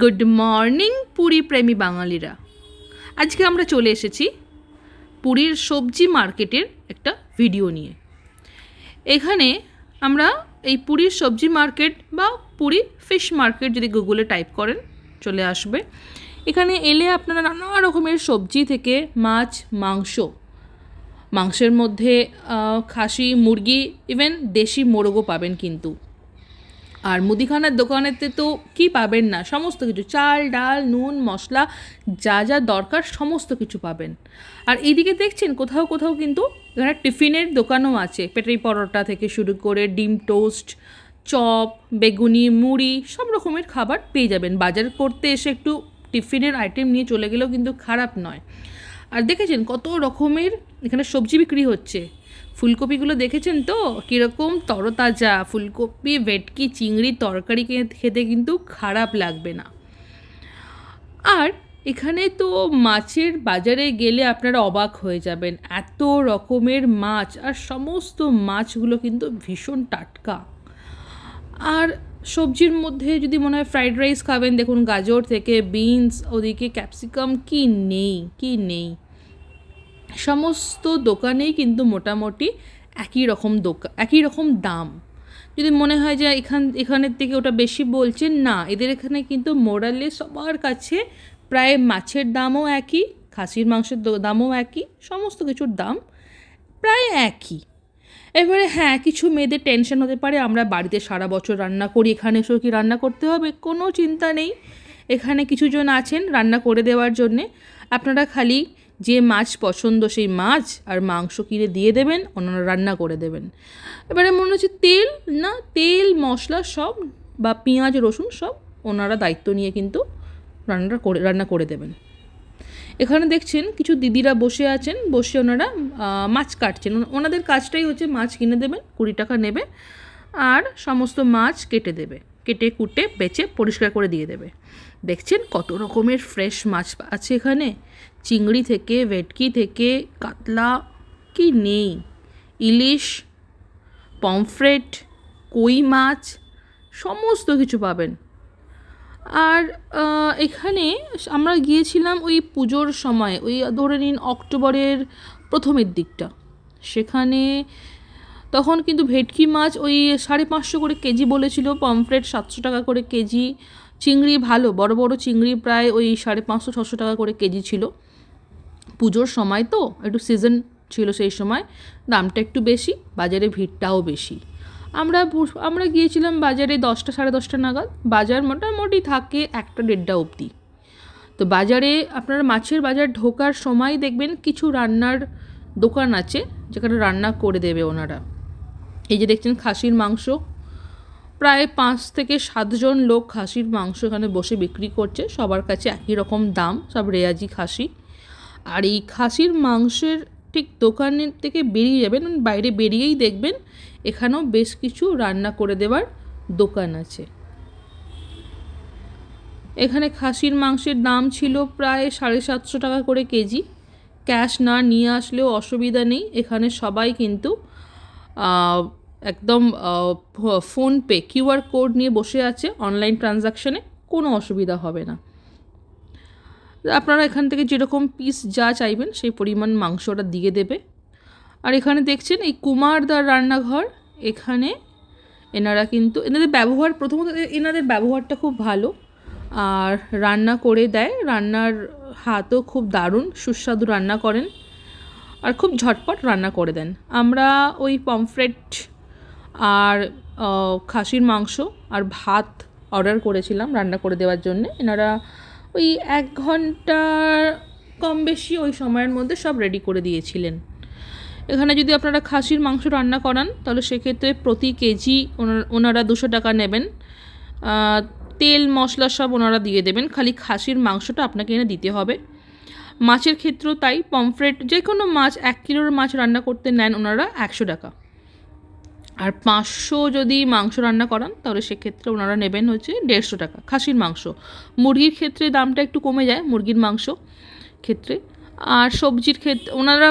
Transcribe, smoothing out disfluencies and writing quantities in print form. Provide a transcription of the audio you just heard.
Good morning Puri প্রেমী বাঙালিরা। আজকে আমরা চলে এসেছি পুরীর সবজি মার্কেটের একটা ভিডিও নিয়ে। এখানে আমরা এই পুরীর সবজি মার্কেট বা পুরী ফিশ মার্কেট যদি গুগলে টাইপ করেন চলে আসবে। এখানে এলে আপনারা নানা রকমের সবজি থেকে মাছ, মাংসের মধ্যে খাসি, মুরগি, ইভেন দেশি মোরগও পাবেন কিন্তু। আর মুদিখানার দোকানেতে তো কী পাবেন না, সমস্ত কিছু, চাল ডাল নুন মশলা যা যা দরকার সমস্ত কিছু পাবেন। আর এইদিকে দেখছেন কোথাও কোথাও কিন্তু এখানে টিফিনের দোকানও আছে, পেটারি পরোটা থেকে শুরু করে ডিম টোস্ট, চপ, বেগুনি, মুড়ি সব রকমের খাবার পেয়ে যাবেন। বাজার করতে এসে একটু টিফিনের আইটেম নিয়ে চলে গেলেও কিন্তু খারাপ নয়। আর দেখেছেন কত রকমের এখানে সবজি বিক্রি হচ্ছে। ফুলকপিগুলো দেখেছেন তো কীরকম তরতাজা, ফুলকপি, ভেটকি, চিংড়ি তরকারি খেতে কিন্তু খারাপ লাগবে না। আর এখানে তো মাছের বাজারে গেলে আপনারা অবাক হয়ে যাবেন, এত রকমের মাছ, আর সমস্ত মাছগুলো কিন্তু ভীষণ টাটকা। আর সবজির মধ্যে যদি মনে হয় ফ্রাইড রাইস খাবেন, দেখুন গাজর থেকে বিনস, ওদিকে ক্যাপসিকাম, কি নেই সমস্ত দোকানেই কিন্তু মোটামুটি একই রকম দাম। যদি মনে হয় যে এখানের থেকে ওটা বেশি বলছেন, না, এদের এখানে কিন্তু মোরালে সবার কাছে প্রায় মাছের দামও একই, খাসির মাংসের দামও একই, সমস্ত কিছুর দাম প্রায় একই। এবারে হ্যাঁ, কিছু মেয়েদের টেনশন হতে পারে, আমরা বাড়িতে সারা বছর রান্না করি, এখানে এসেও কি রান্না করতে হবে? কোনো চিন্তা নেই, এখানে কিছুজন আছেন রান্না করে দেওয়ার জন্যে। আপনারা খালি যে মাছ পছন্দ সেই মাছ আর মাংস কিনে দিয়ে দেবেন, ওনারা রান্না করে দেবেন। এবারে মনে হচ্ছে তেল মশলা সব বা পেঁয়াজ রসুন সব ওনারা দায়িত্ব নিয়ে কিন্তু রান্না করে দেবেন। এখানে দেখছেন কিছু দিদিরা বসে আছেন, বসে ওনারা মাছ কাটছেন। ওনাদের কাজটাই হচ্ছে মাছ কিনে দেবেন, 20 টাকা নেবে, আর সমস্ত মাছ কেটে কুটে বেছে পরিষ্কার করে দিয়ে দেবে। দেখছেন কত রকমের ফ্রেশ মাছ আছে এখানে, চিংড়ি থেকে ভেটকি থেকে কাতলা, কি নেই, ইলিশ, পমফ্রেট, কই মাছ, সমস্ত কিছু পাবেন। আর এখানে আমরা গিয়েছিলাম ওই পুজোর সময়, ওই ধরে নিন অক্টোবরের প্রথমের দিকটা। সেখানে তখন কিন্তু ভেটকি মাছ ওই 550 করে কেজি বলেছিল, পমফ্রেট 700 টাকা করে কেজি, চিংড়ি ভালো বড় বড় চিংড়ি প্রায় ওই 550-600 টাকা করে কেজি ছিল। পুজোর সময় তো একটু সিজন ছিল, সেই সময় দামটা একটু বেশি, বাজারে ভিড়টাও বেশি। আমরা গিয়েছিলাম বাজারে 10টা 10:30 নাগাদ। বাজার মোটামুটি থাকে 1টা-1:30 অবধি। তো বাজারে আপনারা মাছের বাজার ঢোকার সময় দেখবেন কিছু রান্নার দোকান আছে যেখানে রান্না করে দেবে ওনারা। এই যে দেখছেন খাসির মাংস, প্রায় 5 থেকে 7 জন লোক খাসির মাংস এখানে বসে বিক্রি করছে, সবার কাছে একই রকম দাম, সব রেয়াজি খাসি। আর এই খাসির মাংসের ঠিক দোকানের থেকে বেরিয়ে যাবেন, বাইরে বেরিয়েই দেখবেন এখানেও বেশ কিছু রান্না করে দেওয়ার দোকান আছে। এখানে খাসির মাংসের দাম ছিল প্রায় 750 টাকা করে কেজি। ক্যাশ না নিয়ে আসলেও অসুবিধা নেই, এখানে সবাই কিন্তু একদম ফোনপে QR কোড নিয়ে বসে আছে, অনলাইন ট্রানজাকশানে কোনো অসুবিধা হবে না। আপনারা এখান থেকে যেরকম পিস যা চাইবেন সেই পরিমাণ মাংস ওরা দিয়ে দেবে। আর এখানে দেখছেন এই কুমারদার রান্নাঘর, এখানে এনারা কিন্তু এনাদের ব্যবহারটা খুব ভালো, আর রান্না করে দেয়, রান্নার হাতও খুব দারুণ, সুস্বাদু রান্না করেন, আর খুব ঝটপট রান্না করে দেন। আমরা ওই পমফ্রেট আর খাসির মাংস আর ভাত অর্ডার করেছিলাম রান্না করে দেওয়ার জন্য। এনারা ওই 1 ঘন্টা কম বেশি ওই সময়ের মধ্যে সব রেডি করে দিয়েছিলেন। এখানে যদি আপনারা খাসির মাংস রান্না করান তাহলে সেক্ষেত্রে প্রতি কেজি ওনারা 200 টাকা নেবেন। তেল মশলা সব ওনারা দিয়ে দেবেন, খালি খাসির মাংসটা আপনাকে এনে দিতে হবে। মাছের ক্ষেত্রেও তাই, পমফ্রেট যে কোনো মাছ 1 কিলোর মাছ রান্না করতে নেন ওনারা 100 টাকা। আর 500 যদি মাংস রান্না করান তাহলে সেক্ষেত্রে ওনারা নেবেন হচ্ছে 150 টাকা খাসির মাংস। মুরগির ক্ষেত্রে দামটা একটু কমে যায়, মুরগির মাংস ক্ষেত্রে। আর সবজির ক্ষেত্রে ওনারা